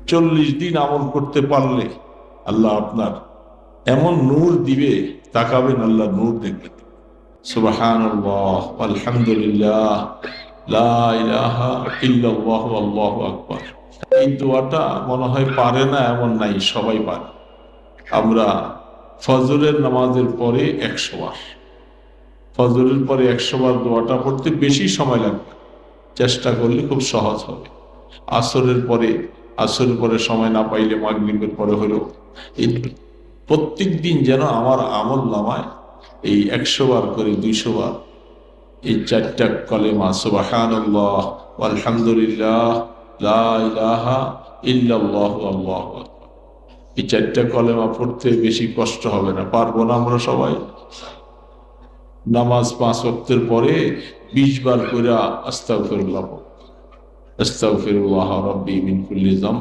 40 দিন আমল করতে পারলে আল্লাহ আপনার এমন নূর দিবে, তাকাবেন আল্লাহ নূর দেখবেন। সুবহানাল্লাহ, আলহামদুলিল্লাহ, লা ইলাহা ইল্লাল্লাহু, আল্লাহু আকবার। এই দোয়াটা মনে হয় পারে না এমন নাই, সবাই পারে। আমরা ফজরের নামাজের পরে 100 বার, ফজরের পরে 100 বার দোয়াটা পড়তে বেশি সময় লাগবে, চেষ্টা করলে খুব সহজ হবে। আসরের পরে সময় না পাইলে মাগরিবের পরে হলো। এই প্রত্যেক দিন যেন আমার আমল নামায় এই 100 বার করে 200 বার এই 4টা কলেমা সুবহানাল্লাহ, আলহামদুলিল্লাহ, লা ইলাহা ইল্লাল্লাহু, আল্লাহু আকবার, এই 4টা কলেমা পড়তে বেশি কষ্ট হবে না। পারবো না আমরা সবাই? নামাজ 5 ওয়াক্তের পরে 20 বার করে আস্তাগফিরুল্লাহ, আস্তাগফিরুল্লাহ রাব্বি মিন কুল্লি যাম।